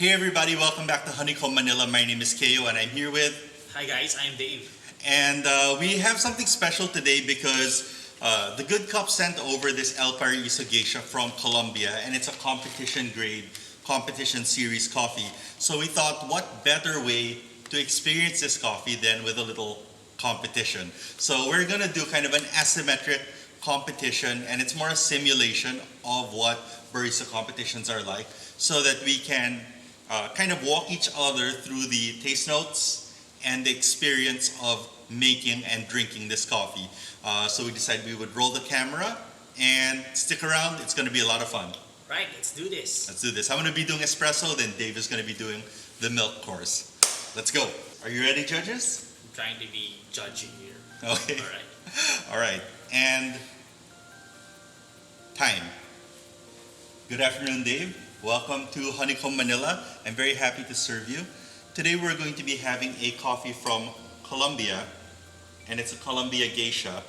Hey everybody, welcome back to Honeycomb Manila. My name is Kayo and I'm here with... Hi guys, I'm Dave. And we have something special today because the Good Cup sent over this El Barista Gesha from Colombia, and it's a competition grade, competition series coffee. So we thought, what better way to experience this coffee than with a little competition. So we're gonna do kind of an asymmetric competition, and it's more a simulation of what barista competitions are like, so that we can kind of walk each other through the taste notes and the experience of making and drinking this coffee. So we decided we would roll the camera and stick around. It's going to be a lot of fun. Right, let's do this. Let's do this. I'm going to be doing espresso, then Dave is going to be doing the milk course. Let's go. Are you ready, judges? I'm trying to be judgy here. Okay. All right. All right. And time. Good afternoon, Dave. Welcome to Honeycomb Manila. I'm very happy to serve you. Today we're going to be having a coffee from Colombia, and it's a Colombia Gesha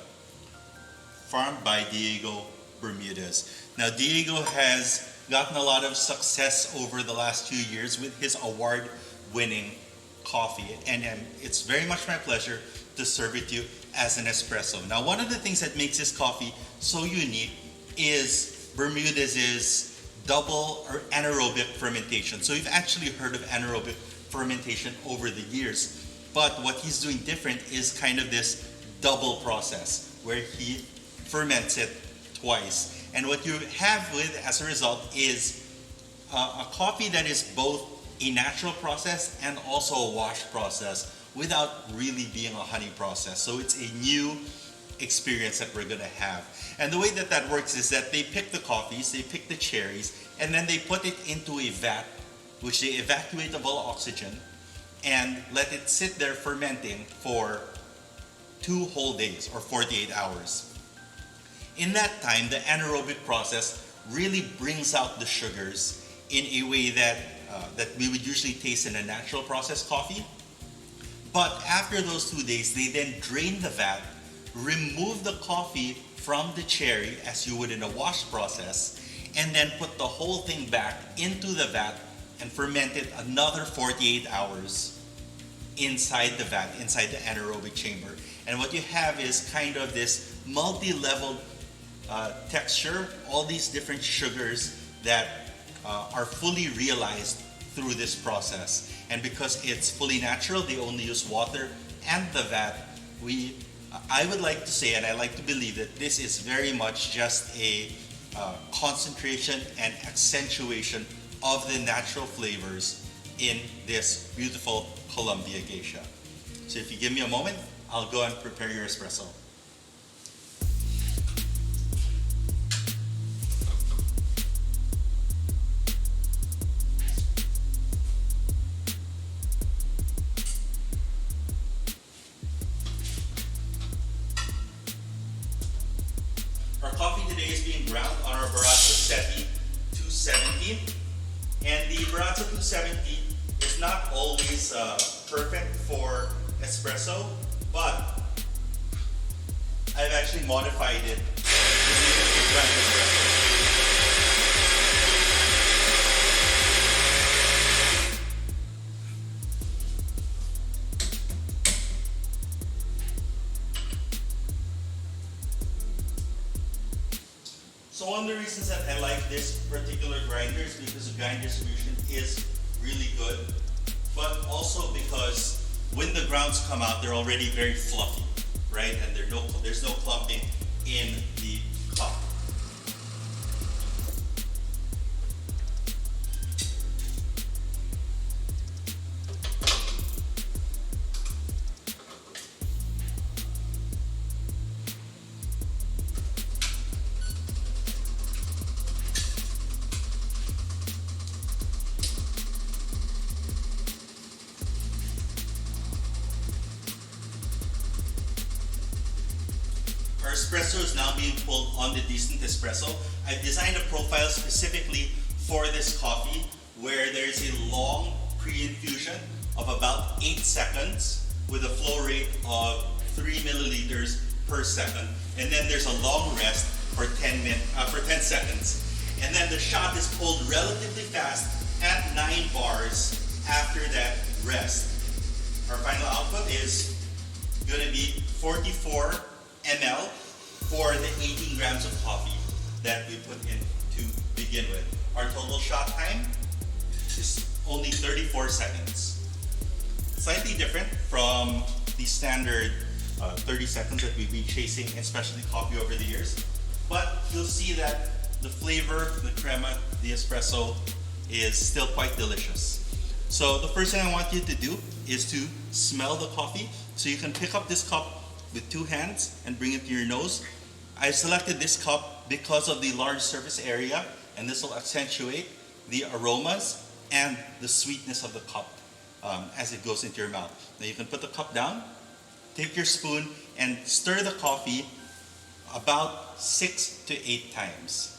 farmed by Diego Bermudez. Now Diego has gotten a lot of success over the last few years with his award-winning coffee, and it's very much my pleasure to serve it to you as an espresso. Now one of the things that makes this coffee so unique is Bermudez's double or anaerobic fermentation. So you've actually heard of anaerobic fermentation over the years, but what he's doing different is kind of this double process where he ferments it twice. And what you have with as a result is a coffee that is both a natural process and also a wash process without really being a honey process. So it's a new experience that we're gonna have. And the way that that works is that they pick the coffees, they pick the cherries, and then they put it into a vat, which they evacuate of all oxygen, and let it sit there fermenting for 2 whole days or 48 hours. In that time, the anaerobic process really brings out the sugars in a way that we would usually taste in a natural process coffee. But after those 2 days, they then drain the vat, remove the coffee from the cherry as you would in a wash process, and then put the whole thing back into the vat and ferment it another 48 hours inside the vat, inside the anaerobic chamber. And what you have is kind of this multi-level texture, all these different sugars that are fully realized through this process. And because it's fully natural, they only use water and the vat. I would like to say, and I like to believe, that this is very much just a concentration and accentuation of the natural flavors in this beautiful Colombia Gesha. So if you give me a moment, I'll go and prepare your espresso. Our coffee today is being ground on our Barista 270, and the Barista 270 is not always perfect for espresso, but I've actually modified it to grind espresso. So one of the reasons that I like this particular grinder is because the grind distribution is really good, but also because when the grounds come out, they're already very fluffy, right? And there's no clumping in the cup. Espresso is now being pulled on the Decent Espresso. I've designed a profile specifically for this coffee where there's a long pre-infusion of about 8 seconds with a flow rate of 3 milliliters per second. And then there's a long rest for 10 seconds. And then the shot is pulled relatively fast at 9 bars after that rest, our final output is going to be 44 ml for the 18 grams of coffee that we put in to begin with. Our total shot time is only 34 seconds. Slightly different from the standard 30 seconds that we've been chasing, especially coffee over the years. But you'll see that the flavor, the crema, the espresso is still quite delicious. So the first thing I want you to do is to smell the coffee. So you can pick up this cup with two hands and bring it to your nose. I selected this cup because of the large surface area, and this will accentuate the aromas and the sweetness of the cup as it goes into your mouth. Now you can put the cup down, take your spoon, and stir the coffee about 6 to 8 times.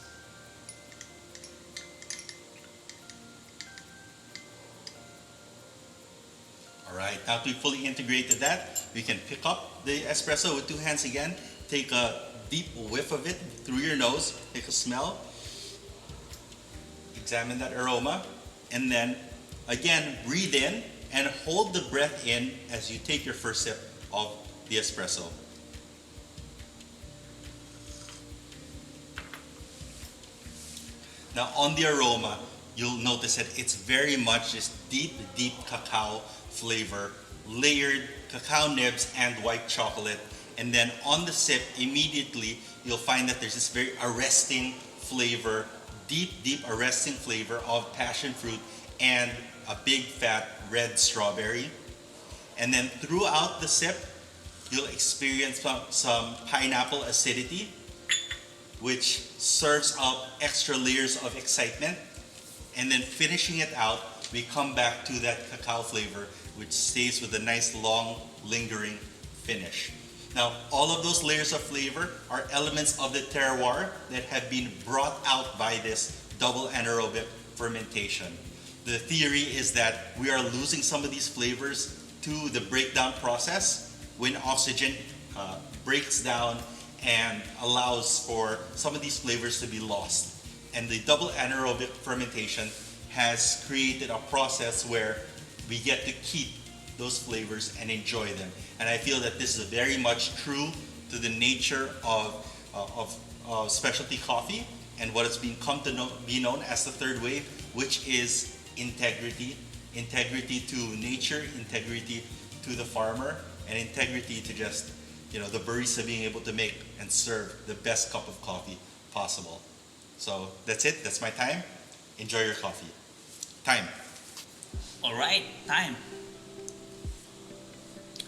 Alright, now that we've fully integrated that, we can pick up the espresso with two hands again, take a deep whiff of it through your nose, take a smell, examine that aroma, and then again breathe in and hold the breath in as you take your first sip of the espresso. Now on the aroma, you'll notice that it's very much this deep cacao flavor, layered cacao nibs and white chocolate. And then on the sip, immediately, you'll find that there's this very arresting flavor, deep arresting flavor of passion fruit and a big fat red strawberry. And then throughout the sip, you'll experience some pineapple acidity, which serves up extra layers of excitement. And then finishing it out, we come back to that cacao flavor, which stays with a nice long lingering finish. Now, all of those layers of flavor are elements of the terroir that have been brought out by this double anaerobic fermentation. The theory is that we are losing some of these flavors to the breakdown process when oxygen breaks down and allows for some of these flavors to be lost. And the double anaerobic fermentation has created a process where we get to keep those flavors and enjoy them. And I feel that this is very much true to the nature of specialty coffee and what it's been come to be known as the third wave, which is integrity. Integrity to nature, integrity to the farmer, and integrity to just, the barista being able to make and serve the best cup of coffee possible. So that's it, that's my time. Enjoy your coffee. Time. Alright, time.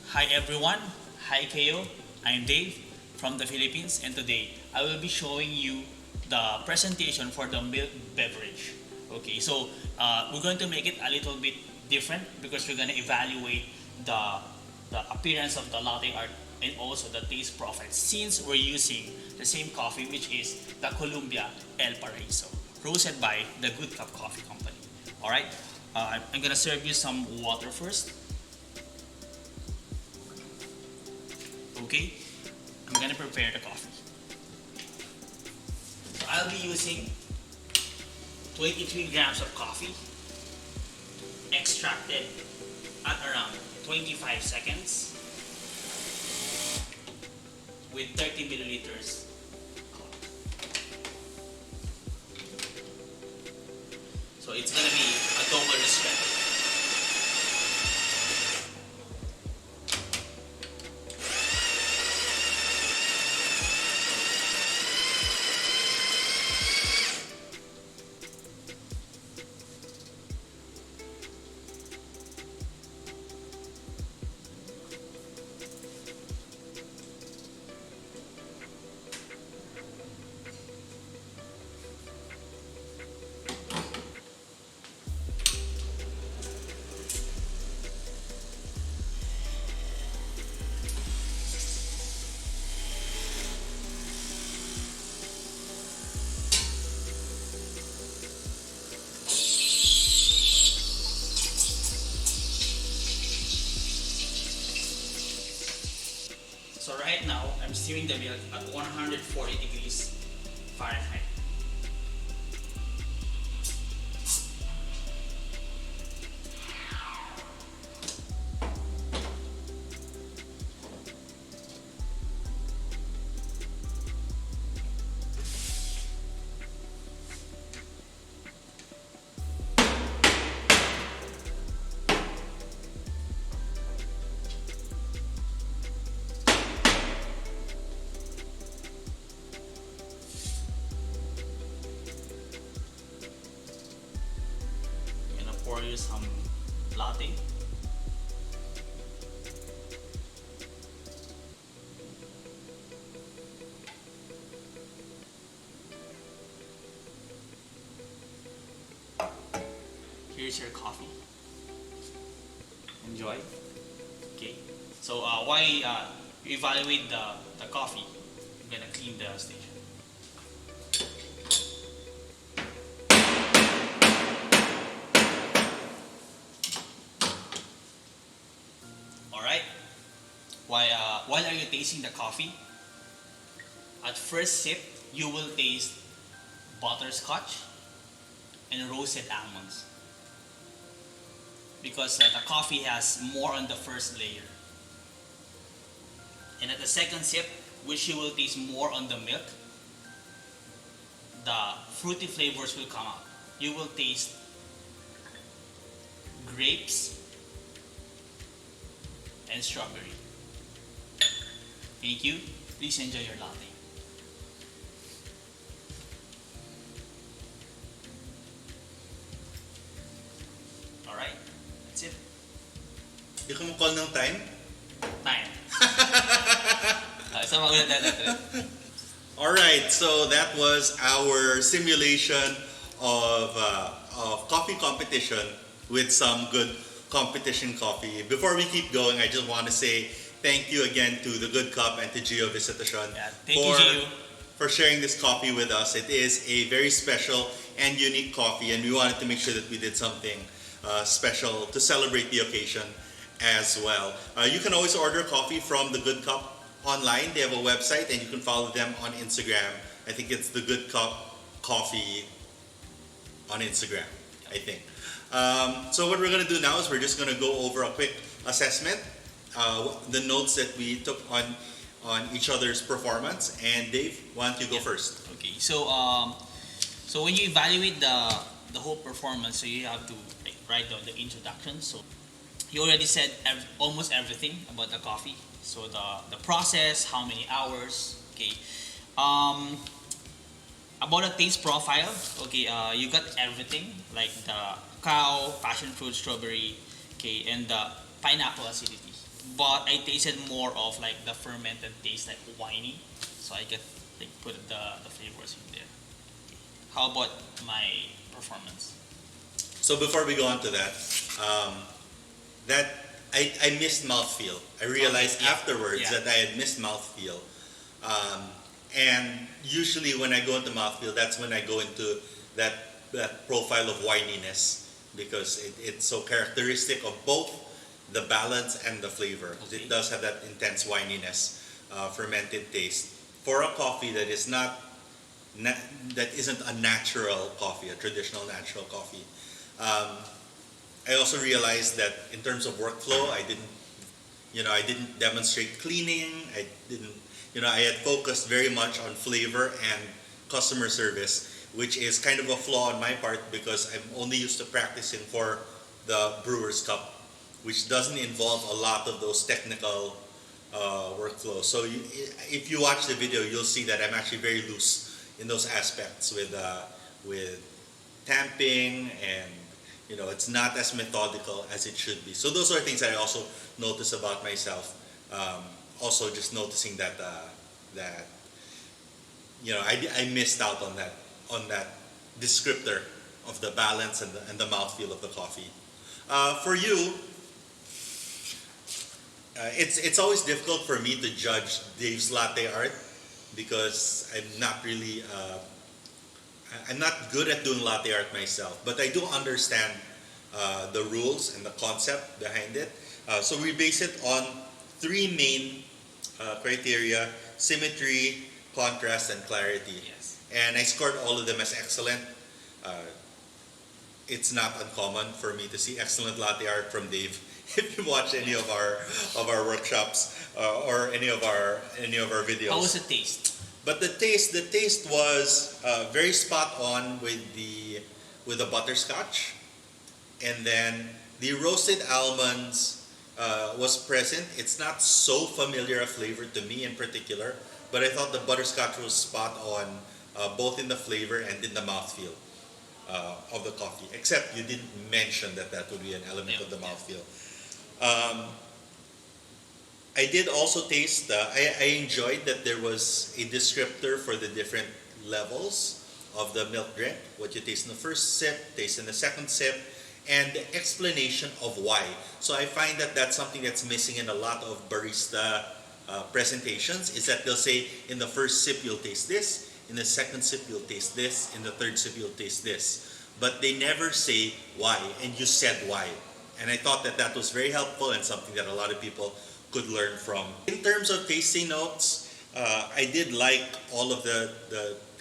Hi everyone, hi Kayo, I'm Dave from the Philippines, and today I will be showing you the presentation for the milk beverage. Okay, so we're going to make it a little bit different because we're going to evaluate the appearance of the latte art and also the taste profile, since we're using the same coffee, which is the Colombia El Paraiso, roasted by the Good Cup Coffee Company. Alright, I'm gonna serve you some water first. Okay, I'm gonna prepare the coffee. So I'll be using 23 grams of coffee, extracted at around 25 seconds, with 30 milliliters. So it's gonna be a double espresso. So right now, I'm steaming the milk at 140 degrees Fahrenheit. pour you some latte. Here's your coffee. Enjoy. Okay. So while you evaluate the coffee, I'm gonna clean the station. Alright. While are you tasting the coffee? At first sip, you will taste butterscotch and roasted almonds. Because the coffee has more on the first layer. And at the second sip, which you will taste more on the milk, the fruity flavors will come out. You will taste grapes and strawberry. Thank you. Please enjoy your latte. Alright, that's it. Di ko call ng time? Time. So magulat natin. Alright, so that was our simulation of coffee competition with some good competition coffee. Before we keep going, I just want to say thank you again to the Good Cup and to Gio Visitacion Thank you, Gio, for sharing this coffee with us. It is a very special and unique coffee, and we wanted to make sure that we did something special to celebrate the occasion as well. You can always order coffee from the Good Cup online. They have a website, and you can follow them on Instagram. I think it's the Good Cup Coffee on Instagram, I think. So what we're going to do now is we're just going to go over a quick assessment, the notes that we took on each other's performance. And Dave, why don't you go first? Okay, so when you evaluate the whole performance, so you have to write down the introduction. So you already said almost everything about the coffee. So the process, how many hours, okay. About the taste profile, okay, you got everything, like the cacao, passion fruit, strawberry, okay, and the pineapple acidity. But I tasted more of like the fermented taste, like winey. So I get like put the flavors in there. Okay. How about my performance? So before we go on to that, that I missed mouthfeel. I realized afterwards that I had missed mouthfeel. And usually when I go into mouthfeel, that's when I go into that profile of wininess, because it's so characteristic of both the balance and the flavor. Okay. It does have that intense wininess, fermented taste. For a coffee that is that isn't a natural coffee, a traditional natural coffee. I also realized that in terms of workflow, I didn't demonstrate cleaning. I had focused very much on flavor and customer service, which is kind of a flaw on my part because I'm only used to practicing for the Brewer's Cup, which doesn't involve a lot of those technical workflows. So if you watch the video, you'll see that I'm actually very loose in those aspects with tamping, and it's not as methodical as it should be. So those are things I also notice about myself. Also, just noticing that I missed out on that descriptor of the balance and the mouthfeel of the coffee. For you, it's always difficult for me to judge Dave's latte art because I'm not good at doing latte art myself, but I do understand the rules and the concept behind it. So we base it on three main criteria: symmetry, contrast, and clarity. Yes. And I scored all of them as excellent. It's not uncommon for me to see excellent latte art from Dave. If you watch any of our workshops or any of our videos. How was the taste? But the taste was very spot on with the butterscotch, and then the roasted almonds was present. It's not so familiar a flavor to me in particular, but I thought the butterscotch was spot on both in the flavor and in the mouthfeel. of the coffee. Except you didn't mention that that would be an element Yeah, of the yeah. mouthfeel. Um, I did also taste. I enjoyed that there was a descriptor for the different levels of the milk drink. What you taste in the first sip, taste in the second sip, and the explanation of why. So I find that that's something that's missing in a lot of barista presentations. Is that they'll say in the first sip you'll taste this, in the second sip you'll taste this, in the third sip you'll taste this, but they never say why. And you said why. And I thought that that was very helpful and something that a lot of people could learn from. In terms of tasting notes, I did like all of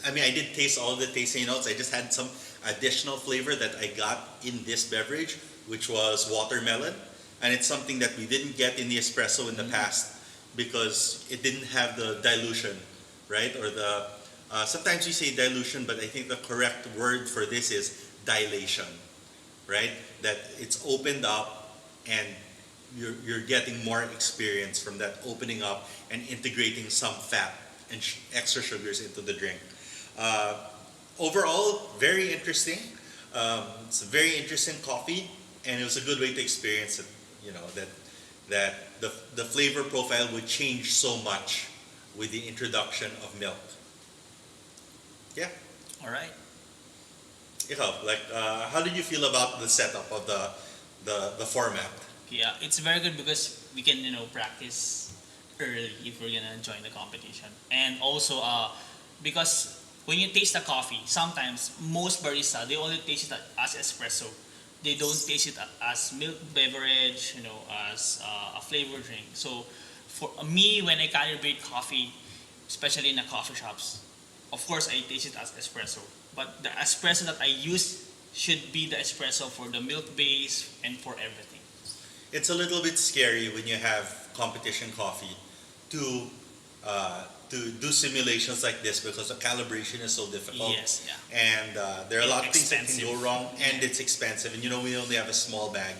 I mean, I did taste all of the tasting notes. I just had some additional flavor that I got in this beverage, which was watermelon. And it's something that we didn't get in the espresso in the past because it didn't have the dilution, right? Or sometimes we say dilution, but I think the correct word for this is dilation, right? That it's opened up and you're getting more experience from that opening up and integrating some fat and extra sugars into the drink. Overall, very interesting. It's a very interesting coffee, and it was a good way to experience it. You know that the flavor profile would change so much with the introduction of milk. Yeah. All right. Ikaw, like, how did you feel about the setup of the format? Yeah, it's very good because we can practice early if we're gonna join the competition, and also because when you taste the coffee, sometimes most barista they only taste it as espresso. They don't taste it as milk beverage, as a flavor drink. So for me, when I calibrate coffee, especially in the coffee shops, of course I taste it as espresso. But the espresso that I use should be the espresso for the milk base and for everything. It's a little bit scary when you have competition coffee to to do simulations like this because the calibration is so difficult. Yes, yeah. And there are a lot of things that can Expensive. go wrong, and it's expensive. And we only have a small bag.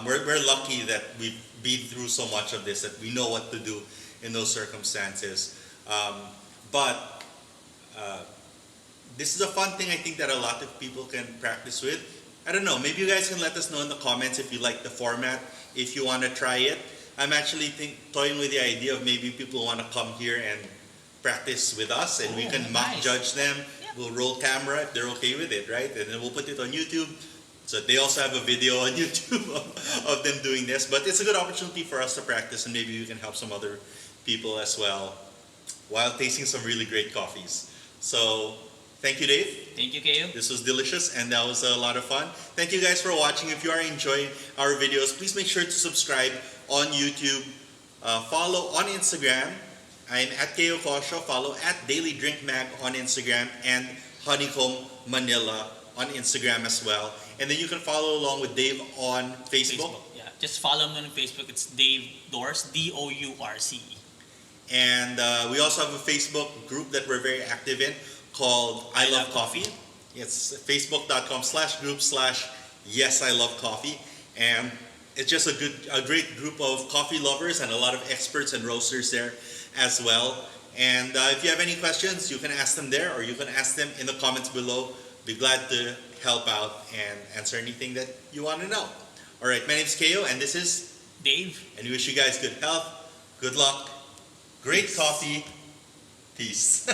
We're lucky that we've been through so much of this that we know what to do in those circumstances. But this is a fun thing I think that a lot of people can practice with. I don't know, maybe you guys can let us know in the comments if you like the format, if you want to try it. I'm actually toying with the idea of maybe people want to come here and practice with us and we can mock nice. judge them. Yeah. We'll roll camera if they're okay with it, right? And then we'll put it on YouTube. So they also have a video on YouTube of them doing this. But it's a good opportunity for us to practice and maybe we can help some other people as well while tasting some really great coffees. So thank you, Dave. Thank you, Kayo. This was delicious and that was a lot of fun. Thank you guys for watching. If you are enjoying our videos, please make sure to subscribe on YouTube. Follow on Instagram. I'm at Kayo Cosio. Follow at Daily Drink Mag on Instagram and Honeycomb Manila on Instagram as well. And then you can follow along with Dave on Facebook. Yeah, just follow me on Facebook. It's Dave Dource, Dource. And we also have a Facebook group that we're very active in called I Love Coffee. It's facebook.com/group/Yes I Love Coffee. And it's just a great group of coffee lovers and a lot of experts and roasters there as well. And if you have any questions, you can ask them there or you can ask them in the comments below. Be glad to help out and answer anything that you want to know. All right, my name is Kayo and this is Dave. And we wish you guys good health, good luck, great coffee, peace.